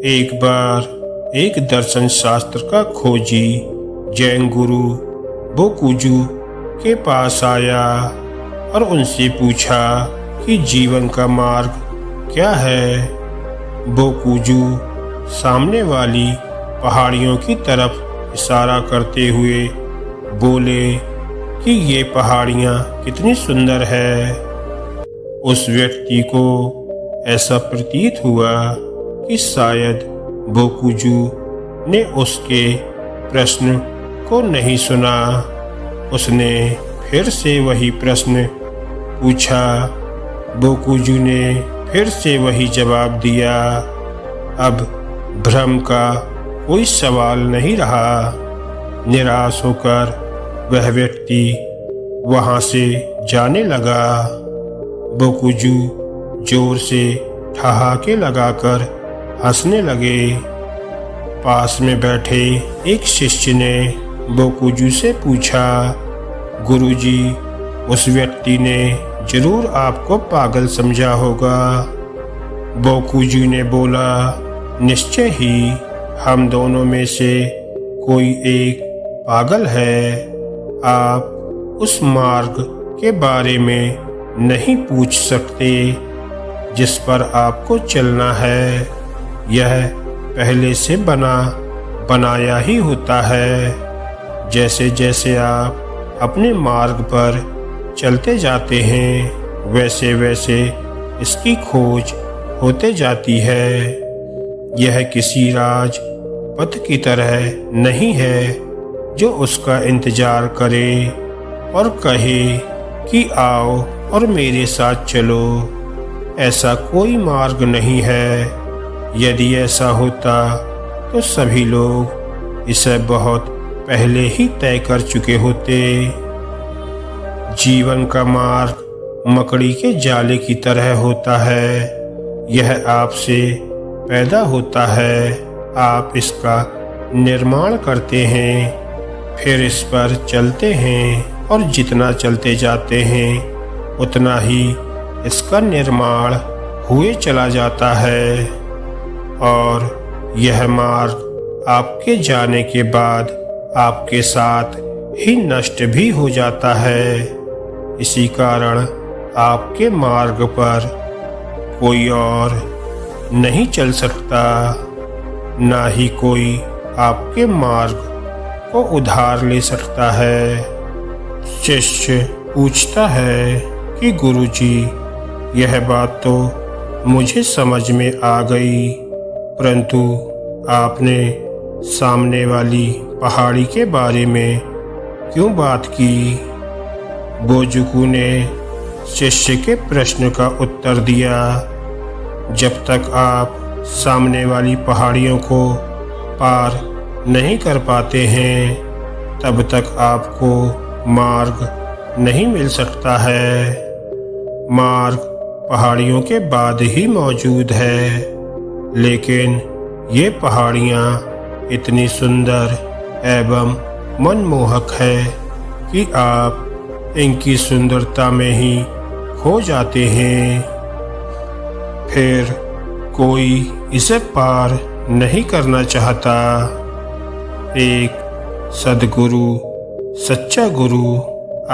एक बार एक दर्शन शास्त्र का खोजी जैन गुरु बोकुजू के पास आया और उनसे पूछा कि जीवन का मार्ग क्या है। बोकुजू सामने वाली पहाड़ियों की तरफ इशारा करते हुए बोले कि ये पहाड़ियाँ कितनी सुंदर है। उस व्यक्ति को ऐसा प्रतीत हुआ कि शायद बोकुजू ने उसके प्रश्न को नहीं सुना। उसने फिर से वही प्रश्न पूछा। बोकुजू ने फिर से वही जवाब दिया। अब भ्रम का कोई सवाल नहीं रहा। निराश होकर वह व्यक्ति वहां से जाने लगा। बोकुजू जोर से ठहाके लगाकर हंसने लगे। पास में बैठे एक शिष्य ने बोकुजू से पूछा, गुरुजी, उस व्यक्ति ने जरूर आपको पागल समझा होगा। बोकुजू ने बोला, निश्चय ही हम दोनों में से कोई एक पागल है। आप उस मार्ग के बारे में नहीं पूछ सकते जिस पर आपको चलना है। यह पहले से बनाया ही होता है। जैसे जैसे आप अपने मार्ग पर चलते जाते हैं वैसे वैसे इसकी खोज होते जाती है। यह किसी राज पथ की तरह नहीं है जो उसका इंतजार करे और कहे कि आओ और मेरे साथ चलो। ऐसा कोई मार्ग नहीं है। यदि ऐसा होता तो सभी लोग इसे बहुत पहले ही तय कर चुके होते। जीवन का मार्ग मकड़ी के जाले की तरह होता है। यह आपसे पैदा होता है, आप इसका निर्माण करते हैं, फिर इस पर चलते हैं और जितना चलते जाते हैं उतना ही इसका निर्माण हुए चला जाता है। और यह मार्ग आपके जाने के बाद आपके साथ ही नष्ट भी हो जाता है। इसी कारण आपके मार्ग पर कोई और नहीं चल सकता, ना ही कोई आपके मार्ग को उधार ले सकता है। शिष्य पूछता है कि गुरुजी, यह बात तो मुझे समझ में आ गई, परंतु आपने सामने वाली पहाड़ी के बारे में क्यों बात की? बोकुजू ने शिष्य के प्रश्न का उत्तर दिया, जब तक आप सामने वाली पहाड़ियों को पार नहीं कर पाते हैं तब तक आपको मार्ग नहीं मिल सकता है। मार्ग पहाड़ियों के बाद ही मौजूद है, लेकिन ये पहाड़ियाँ इतनी सुंदर एवं मनमोहक है कि आप इनकी सुंदरता में ही खो जाते हैं। फिर कोई इसे पार नहीं करना चाहता। एक सद्गुरु, सच्चा गुरु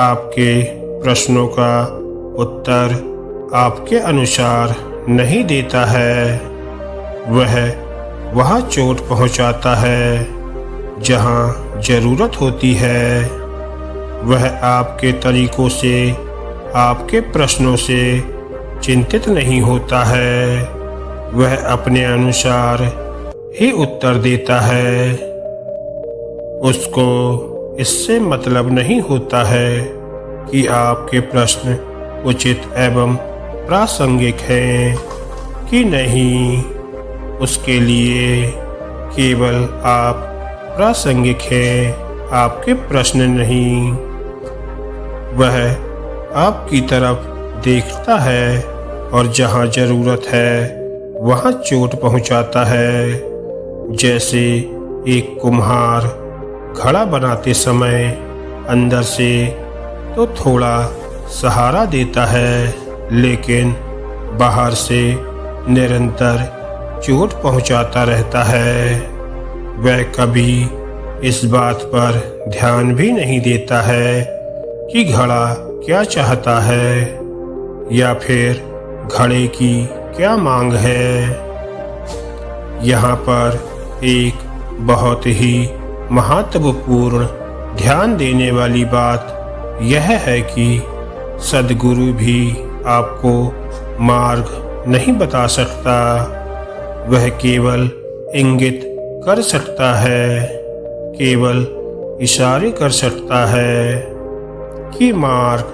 आपके प्रश्नों का उत्तर आपके अनुसार नहीं देता है। वह वहाँ चोट पहुँचाता है जहाँ जरूरत होती है। वह आपके तरीकों से, आपके प्रश्नों से चिंतित नहीं होता है। वह अपने अनुसार ही उत्तर देता है। उसको इससे मतलब नहीं होता है कि आपके प्रश्न उचित एवं प्रासंगिक हैं कि नहीं। उसके लिए केवल आप प्रासंगिक हैं, आपके प्रश्न नहीं। वह आपकी तरफ देखता है और जहाँ जरूरत है वहाँ चोट पहुँचाता है। जैसे एक कुम्हार घड़ा बनाते समय अंदर से तो थोड़ा सहारा देता है, लेकिन बाहर से निरंतर चोट पहुंचाता रहता है। वह कभी इस बात पर ध्यान भी नहीं देता है कि घड़ा क्या चाहता है या फिर घड़े की क्या मांग है। यहाँ पर एक बहुत ही महत्वपूर्ण ध्यान देने वाली बात यह है कि सद्गुरु भी आपको मार्ग नहीं बता सकता। वह केवल इंगित कर सकता है, केवल इशारे कर सकता है कि मार्ग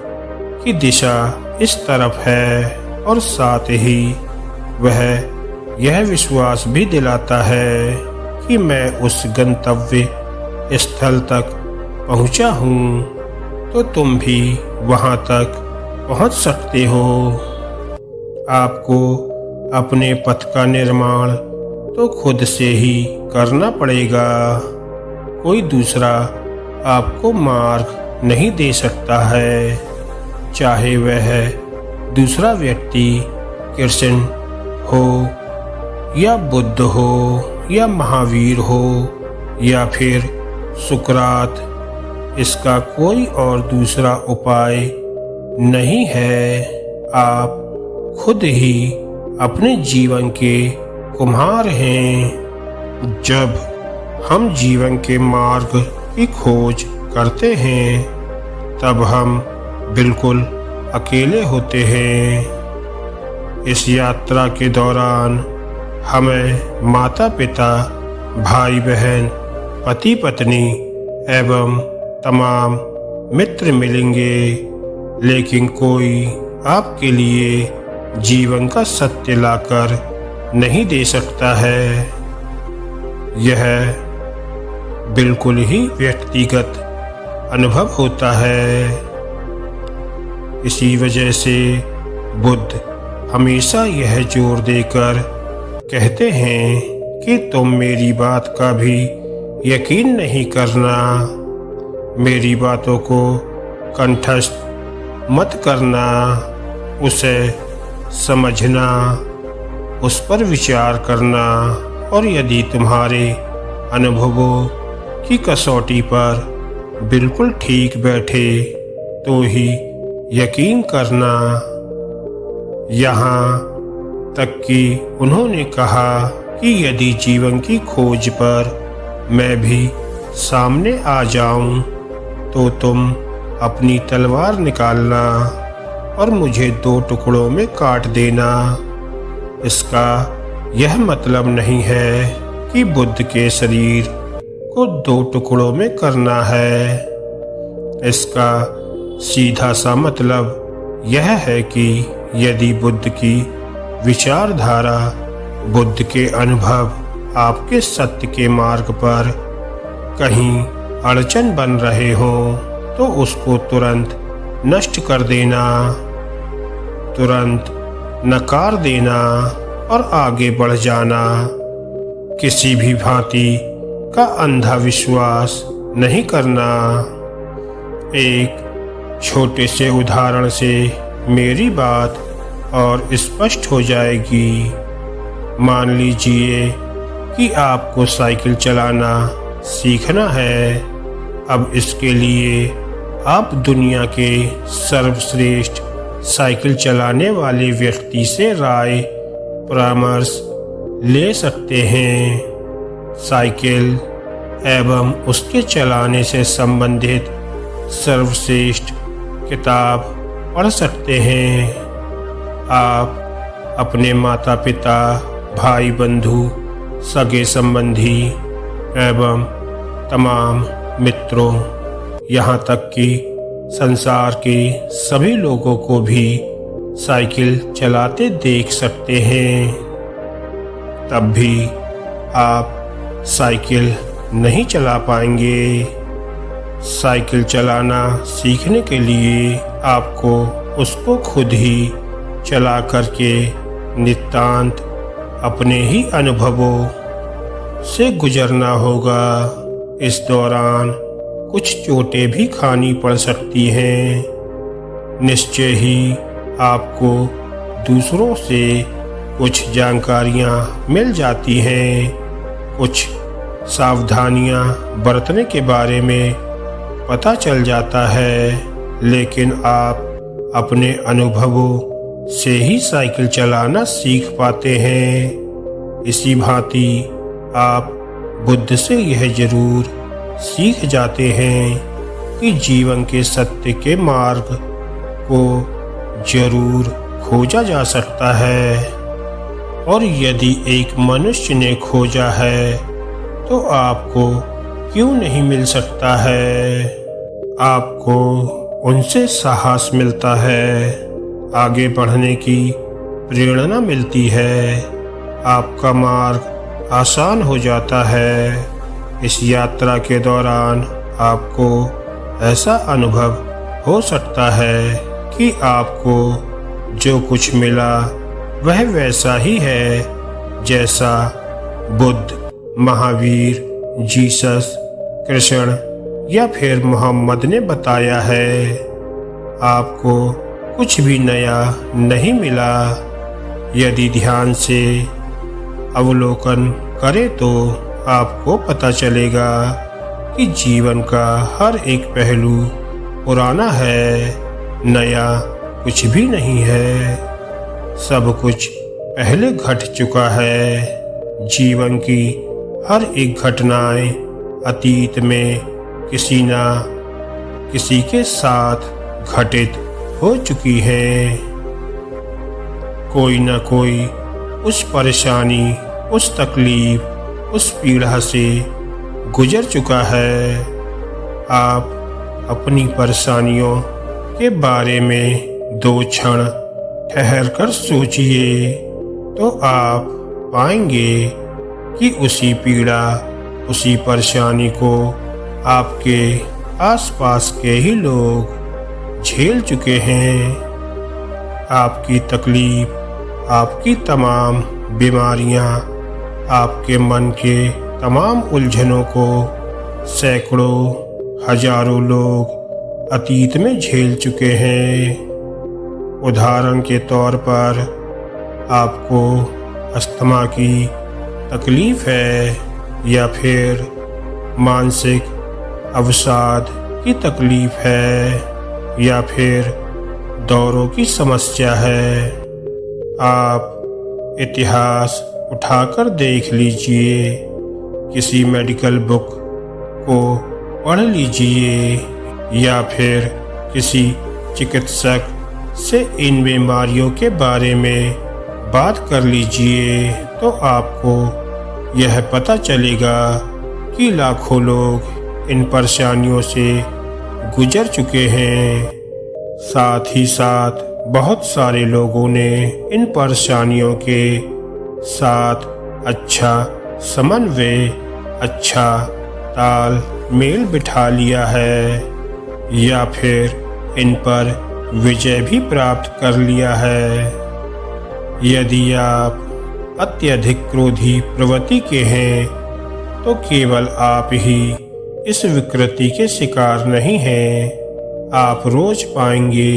की दिशा इस तरफ है, और साथ ही वह यह विश्वास भी दिलाता है कि मैं उस गंतव्य स्थल तक पहुंचा हूं, तो तुम भी वहां तक पहुंच सकते हो। आपको अपने पथ का निर्माण तो खुद से ही करना पड़ेगा। कोई दूसरा आपको मार्ग नहीं दे सकता है, चाहे वह दूसरा व्यक्ति कृष्ण हो या बुद्ध हो या महावीर हो या फिर सुकरात। इसका कोई और दूसरा उपाय नहीं है। आप खुद ही अपने जीवन के कुम्हार हैं। जब हम जीवन के मार्ग की खोज करते हैं तब हम बिल्कुल अकेले होते हैं। इस यात्रा के दौरान हमें माता पिता, भाई बहन, पति पत्नी एवं तमाम मित्र मिलेंगे, लेकिन कोई आपके लिए जीवन का सत्य लाकर नहीं दे सकता है। यह बिल्कुल ही व्यक्तिगत अनुभव होता है। इसी वजह से बुद्ध हमेशा यह जोर देकर कहते हैं कि तुम मेरी बात का भी यकीन नहीं करना, मेरी बातों को कंठस्थ मत करना, उसे समझना, उस पर विचार करना, और यदि तुम्हारे अनुभवों की कसौटी पर बिल्कुल ठीक बैठे तो ही यकीन करना। यहाँ तक कि उन्होंने कहा कि यदि जीवन की खोज पर मैं भी सामने आ जाऊं तो तुम अपनी तलवार निकालना और मुझे 2 टुकड़ों में काट देना। इसका यह मतलब नहीं है कि बुद्ध के शरीर को 2 टुकड़ों में करना है। इसका सीधा सा मतलब यह है कि यदि बुद्ध की विचारधारा, बुद्ध के अनुभव आपके सत्य के मार्ग पर कहीं अड़चन बन रहे हो तो उसको तुरंत नष्ट कर देना, तुरंत नकार देना और आगे बढ़ जाना। किसी भी भांति का अंधा विश्वास नहीं करना। एक छोटे से उदाहरण से मेरी बात और स्पष्ट हो जाएगी। मान लीजिए कि आपको साइकिल चलाना सीखना है। अब इसके लिए आप दुनिया के सर्वश्रेष्ठ साइकिल चलाने वाले व्यक्ति से राय परामर्श ले सकते हैं। साइकिल एवं उसके चलाने से संबंधित सर्वश्रेष्ठ किताब पढ़ सकते हैं। आप अपने माता पिता, भाई बंधु, सगे संबंधी एवं तमाम मित्रों, यहाँ तक कि संसार के सभी लोगों को भी साइकिल चलाते देख सकते हैं। तब भी आप साइकिल नहीं चला पाएंगे। साइकिल चलाना सीखने के लिए आपको उसको खुद ही चला करके नितांत अपने ही अनुभवों से गुजरना होगा। इस दौरान कुछ चोटें भी खानी पड़ सकती हैं। निश्चय ही आपको दूसरों से कुछ जानकारियाँ मिल जाती हैं, कुछ सावधानियाँ बरतने के बारे में पता चल जाता है, लेकिन आप अपने अनुभवों से ही साइकिल चलाना सीख पाते हैं। इसी भांति आप बुद्ध से यह जरूर सीख जाते हैं कि जीवन के सत्य के मार्ग को जरूर खोजा जा सकता है, और यदि एक मनुष्य ने खोजा है तो आपको क्यों नहीं मिल सकता है। आपको उनसे साहस मिलता है, आगे बढ़ने की प्रेरणा मिलती है, आपका मार्ग आसान हो जाता है। इस यात्रा के दौरान आपको ऐसा अनुभव हो सकता है कि आपको जो कुछ मिला वह वैसा ही है जैसा बुद्ध, महावीर, जीसस, कृष्ण या फिर मोहम्मद ने बताया है। आपको कुछ भी नया नहीं मिला। यदि ध्यान से अवलोकन करें तो आपको पता चलेगा कि जीवन का हर एक पहलू पुराना है, नया कुछ भी नहीं है। सब कुछ पहले घट चुका है। जीवन की हर एक घटनाएं अतीत में किसी न किसी के साथ घटित हो चुकी है। कोई न कोई उस परेशानी, उस तकलीफ, उस पीड़ा से गुजर चुका है। आप अपनी परेशानियों के बारे में 2 क्षण ठहर कर सोचिए तो आप पाएंगे कि उसी पीड़ा, उसी परेशानी को आपके आसपास के ही लोग झेल चुके हैं। आपकी तकलीफ, आपकी तमाम बीमारियां, आपके मन के तमाम उलझनों को सैकड़ों, हजारों लोग अतीत में झेल चुके हैं। उदाहरण के तौर पर आपको अस्थमा की तकलीफ है या फिर मानसिक अवसाद की तकलीफ है या फिर दौरों की समस्या है। आप इतिहास उठाकर देख लीजिए, किसी मेडिकल बुक को पढ़ लीजिए या फिर किसी चिकित्सक से इन बीमारियों के बारे में बात कर लीजिए तो आपको यह पता चलेगा कि लाखों लोग इन परेशानियों से गुजर चुके हैं। साथ ही साथ बहुत सारे लोगों ने इन परेशानियों के साथ अच्छा समन्वय, अच्छा ताल मेल बिठा लिया है या फिर इन पर विजय भी प्राप्त कर लिया है। यदि आप अत्यधिक क्रोधी प्रवृत्ति के हैं तो केवल आप ही इस विकृति के शिकार नहीं हैं। आप रोज पाएंगे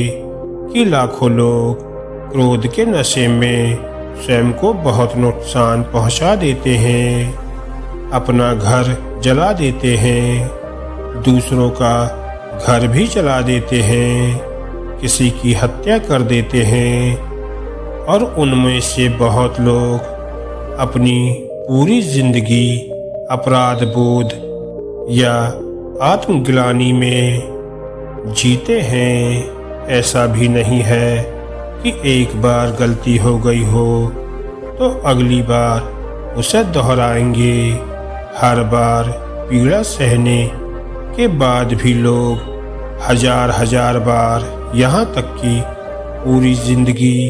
कि लाखों लोग क्रोध के नशे में स्वयं को बहुत नुकसान पहुंचा देते हैं, अपना घर जला देते हैं, दूसरों का घर भी जला देते हैं, किसी की हत्या कर देते हैं और उनमें से बहुत लोग अपनी पूरी जिंदगी अपराध बोध या आत्मग्लानि में जीते हैं। ऐसा भी नहीं है कि एक बार गलती हो गई हो तो अगली बार उसे दोहराएंगे। हर बार पीड़ा सहने के बाद भी लोग हजार हजार बार, यहाँ तक कि पूरी जिंदगी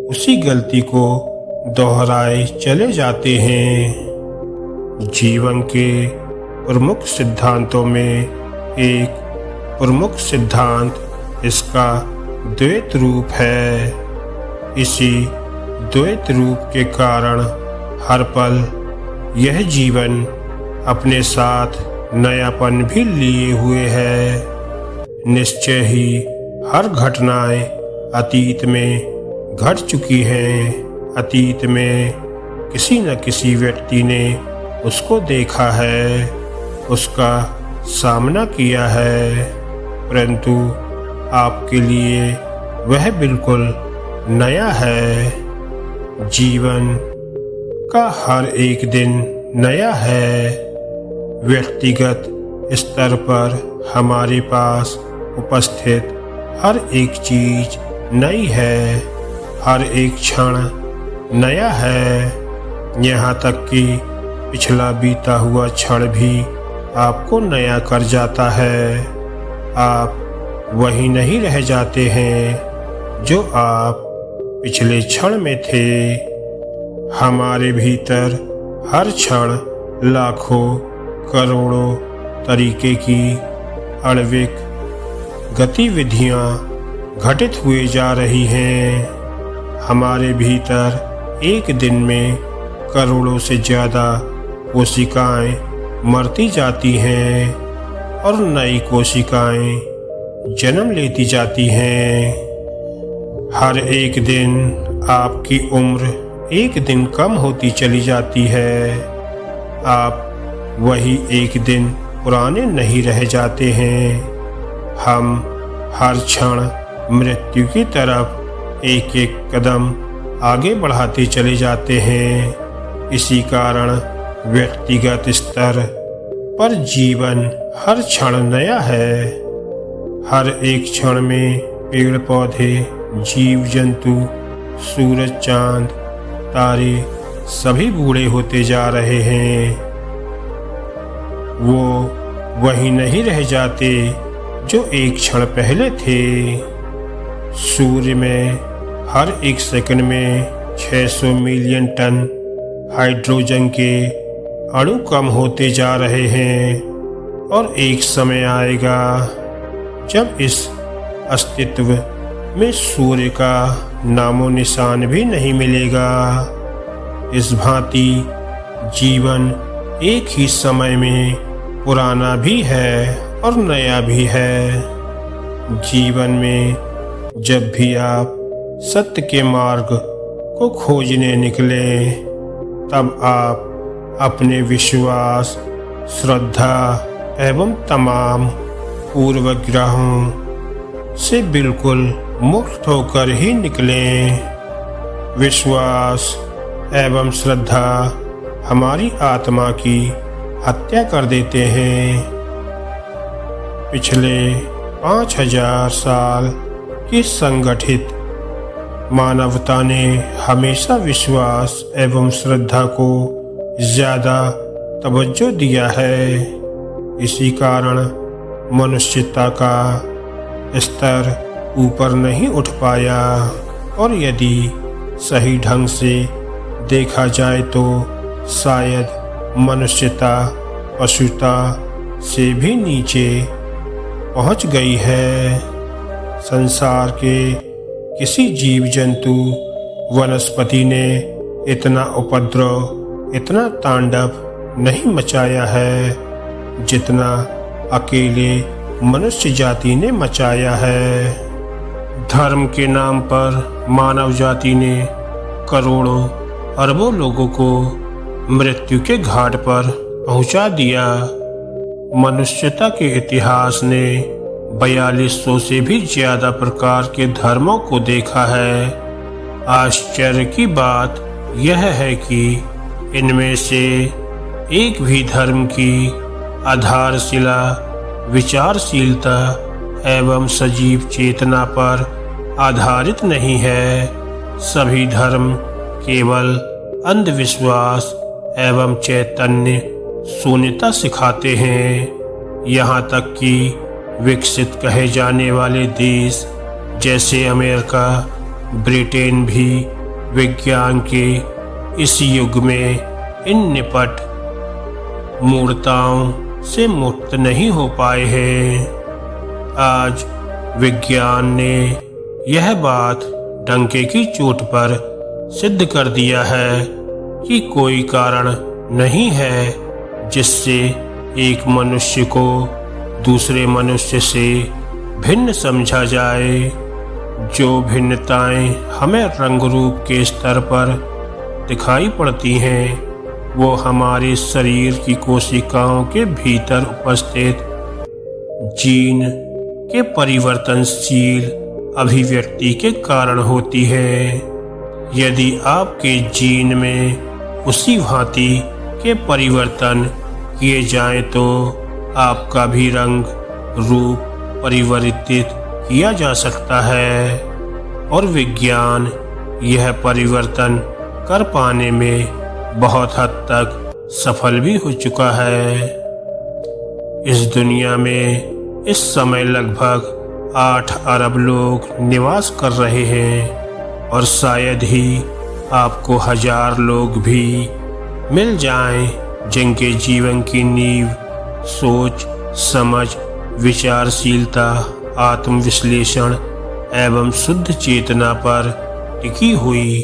उसी गलती को दोहराए चले जाते हैं। जीवन के प्रमुख सिद्धांतों में एक प्रमुख सिद्धांत इसका द्वैत रूप है। इसी द्वैत रूप के कारण हर पल यह जीवन अपने साथ नयापन भी लिए हुए है। निश्चय ही हर घटनाएं अतीत में घट चुकी हैं अतीत में किसी न किसी व्यक्ति ने उसको देखा है, उसका सामना किया है, परंतु आपके लिए वह बिल्कुल नया है। जीवन का हर एक दिन नया है। व्यक्तिगत स्तर पर हमारे पास उपस्थित हर एक चीज नई है, हर एक क्षण नया है। यहाँ तक कि पिछला बीता हुआ क्षण भी आपको नया कर जाता है। आप वही नहीं रह जाते हैं जो आप पिछले क्षण में थे। हमारे भीतर हर क्षण लाखों करोड़ों तरीके की आणविक गतिविधियां घटित हुए जा रही हैं। हमारे भीतर एक दिन में करोड़ों से ज़्यादा कोशिकाएं मरती जाती हैं और नई कोशिकाएं जन्म लेती जाती हैं। हर एक दिन आपकी उम्र एक दिन कम होती चली जाती है। आप वही एक दिन पुराने नहीं रह जाते हैं। हम हर क्षण मृत्यु की तरफ एक एक कदम आगे बढ़ाते चले जाते हैं। इसी कारण व्यक्तिगत स्तर पर जीवन हर क्षण नया है। हर एक क्षण में पेड़ पौधे, जीव जंतु, सूरज, चांद, तारे सभी बूढ़े होते जा रहे हैं। वो वही नहीं रह जाते जो एक क्षण पहले थे। सूर्य में हर एक सेकंड में 600 मिलियन टन हाइड्रोजन के अणु कम होते जा रहे हैं और एक समय आएगा जब इस अस्तित्व में सूर्य का नामो निशान भी नहीं मिलेगा। इस भांति जीवन एक ही समय में पुराना भी है और नया भी है। जीवन में जब भी आप सत्य के मार्ग को खोजने निकले, तब आप अपने विश्वास, श्रद्धा एवं तमाम पूर्वग्रहों से बिल्कुल मुक्त होकर ही निकलें। विश्वास एवं श्रद्धा हमारी आत्मा की हत्या कर देते हैं। पिछले 5000 साल की संगठित मानवता ने हमेशा विश्वास एवं श्रद्धा को ज्यादा तवज्जो दिया है। इसी कारण मनुष्यता का स्तर ऊपर नहीं उठ पाया और यदि सही ढंग से देखा जाए तो शायद मनुष्यता पशुता से भी नीचे पहुंच गई है। संसार के किसी जीव जंतु वनस्पति ने इतना उपद्रव, इतना तांडव नहीं मचाया है जितना अकेले मनुष्य जाति ने मचाया है। धर्म के नाम पर मानव जाति ने करोड़ों अरबों लोगों को मृत्यु के घाट पर पहुंचा दिया। मनुष्यता के इतिहास ने 4200 से भी ज्यादा प्रकार के धर्मों को देखा है। आश्चर्य की बात यह है कि इनमें से एक भी धर्म की आधारशिला विचारशीलता एवं सजीव चेतना पर आधारित नहीं है। सभी धर्म केवल अंधविश्वास एवं चैतन्य शून्यता सिखाते हैं। यहाँ तक कि विकसित कहे जाने वाले देश जैसे अमेरिका, ब्रिटेन भी विज्ञान के इस युग में इन निपट मूर्ताओं से मुक्त नहीं हो पाए हैं। आज विज्ञान ने यह बात डंके की चोट पर सिद्ध कर दिया है कि कोई कारण नहीं है जिससे एक मनुष्य को दूसरे मनुष्य से भिन्न समझा जाए। जो भिन्नताएं हमें रंग रूप के स्तर पर दिखाई पड़ती हैं, वो हमारे शरीर की कोशिकाओं के भीतर उपस्थित जीन के परिवर्तनशील अभिव्यक्ति के कारण होती है। यदि आपके जीन में उसी भांति के परिवर्तन किए जाएं तो आपका भी रंग रूप परिवर्तित किया जा सकता है, और विज्ञान यह परिवर्तन कर पाने में बहुत हद तक सफल भी हो चुका है। इस दुनिया में इस समय लगभग 8 अरब लोग निवास कर रहे हैं, और शायद ही आपको 1000 लोग भी मिल जाएं जिनके जीवन की नींव सोच, समझ, विचारशीलता, आत्मविश्लेषण एवं शुद्ध चेतना पर टिकी हुई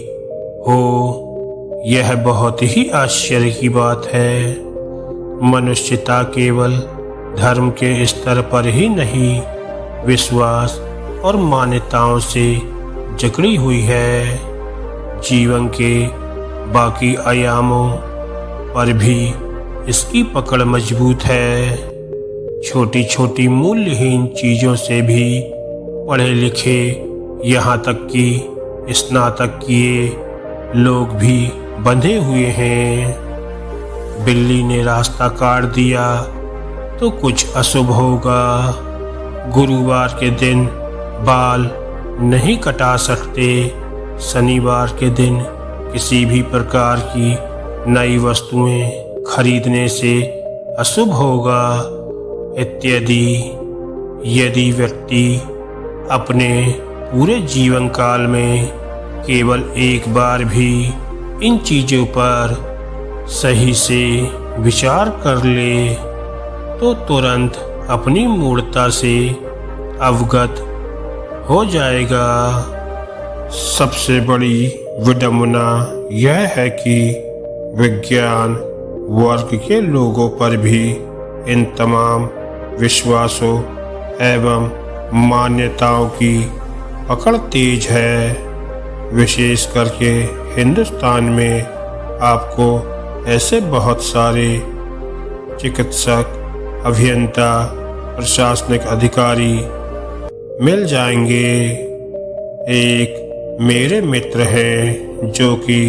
हो। यह बहुत ही आश्चर्य की बात है। मनुष्यता केवल धर्म के स्तर पर ही नहीं, विश्वास और मान्यताओं से जकड़ी हुई है। जीवन के बाकी आयामों पर भी इसकी पकड़ मजबूत है। छोटी छोटी मूल्यहीन चीज़ों से भी पढ़े लिखे, यहाँ तक कि स्नातक किए लोग भी बंधे हुए हैं। बिल्ली ने रास्ता काट दिया तो कुछ अशुभ होगा। गुरुवार के दिन बाल नहीं कटा सकते। शनिवार के दिन किसी भी प्रकार की नई वस्तुएं खरीदने से अशुभ होगा, इत्यादि। यदि व्यक्ति अपने पूरे जीवन काल में केवल एक बार भी इन चीज़ों पर सही से विचार कर ले तो तुरंत अपनी मूर्खता से अवगत हो जाएगा। सबसे बड़ी विडंबना यह है कि विज्ञान वर्ग के लोगों पर भी इन तमाम विश्वासों एवं मान्यताओं की पकड़ तेज है। विशेष करके हिंदुस्तान में आपको ऐसे बहुत सारे चिकित्सक, अभियंता, प्रशासनिक अधिकारी मिल जाएंगे। एक मेरे मित्र हैं जो कि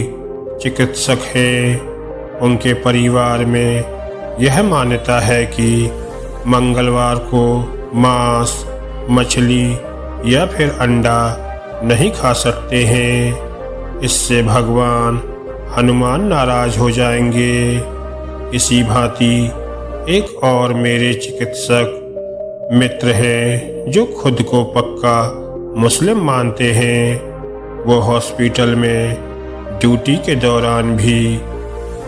चिकित्सक हैं। उनके परिवार में यह मान्यता है कि मंगलवार को मांस, मछली या फिर अंडा नहीं खा सकते हैं, इससे भगवान हनुमान नाराज हो जाएंगे। इसी भांति एक और मेरे चिकित्सक मित्र हैं जो खुद को पक्का मुस्लिम मानते हैं। वो हॉस्पिटल में ड्यूटी के दौरान भी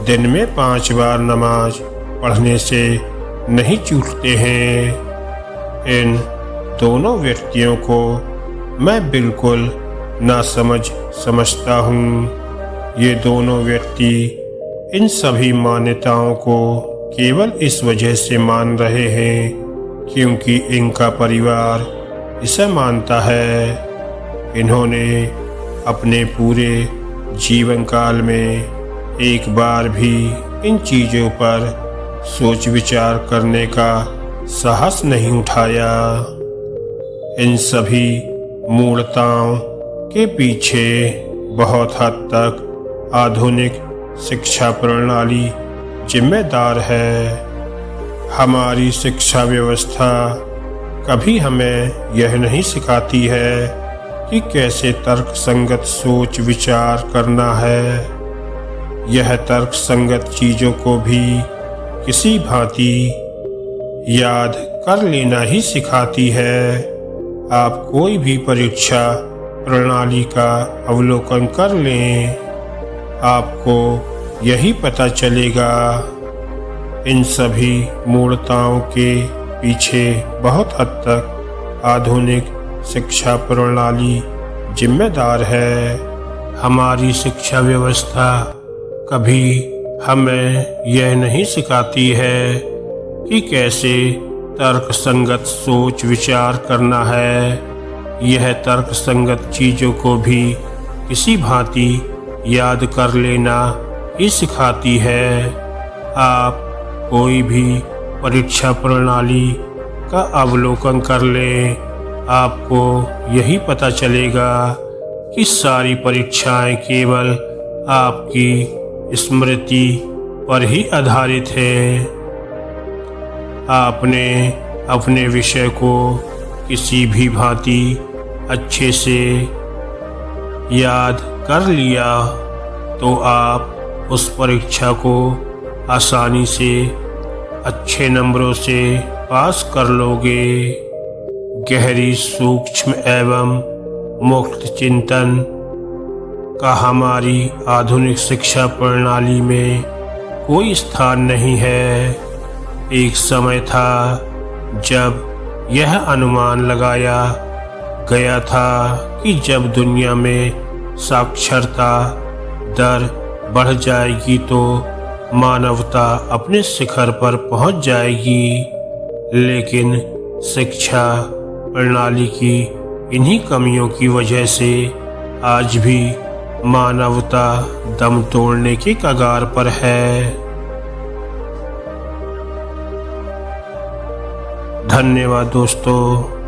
दिन में 5 बार नमाज पढ़ने से नहीं चूकते हैं। इन दोनों व्यक्तियों को मैं बिल्कुल नासमझ समझता हूँ। ये दोनों व्यक्ति इन सभी मान्यताओं को केवल इस वजह से मान रहे हैं क्योंकि इनका परिवार इसे मानता है। इन्होंने अपने पूरे जीवन काल में एक बार भी इन चीज़ों पर सोच विचार करने का साहस नहीं उठाया। इन सभी मूर्खताओं के पीछे बहुत हद तक आधुनिक शिक्षा प्रणाली जिम्मेदार है। हमारी शिक्षा व्यवस्था कभी हमें यह नहीं सिखाती है कि कैसे तर्कसंगत सोच विचार करना है। यह तर्कसंगत चीज़ों को भी किसी भांति याद कर लेना ही सिखाती है। आप कोई भी परीक्षा प्रणाली का अवलोकन कर लें, आपको यही पता चलेगा। इन सभी मूर्खताओं के पीछे बहुत हद तक आधुनिक शिक्षा प्रणाली जिम्मेदार है। हमारी शिक्षा व्यवस्था कभी हमें यह नहीं सिखाती है कि कैसे तर्कसंगत सोच विचार करना है यह तर्क संगत चीजों को भी किसी भांति याद कर लेना ही सिखाती है। आप कोई भी परीक्षा प्रणाली का अवलोकन कर लें, आपको यही पता चलेगा कि सारी परीक्षाएं केवल आपकी स्मृति पर ही आधारित है। आपने अपने विषय को किसी भी भांति अच्छे से याद कर लिया तो आप उस परीक्षा को आसानी से अच्छे नंबरों से पास कर लोगे। गहरी सूक्ष्म एवं मुक्त चिंतन का हमारी आधुनिक शिक्षा प्रणाली में कोई स्थान नहीं है। एक समय था जब यह अनुमान लगाया गया था कि जब दुनिया में साक्षरता दर बढ़ जाएगी तो मानवता अपने शिखर पर पहुंच जाएगी, लेकिन शिक्षा प्रणाली की इन्हीं कमियों की वजह से आज भी मानवता दम तोड़ने की कगार पर है। धन्यवाद दोस्तों।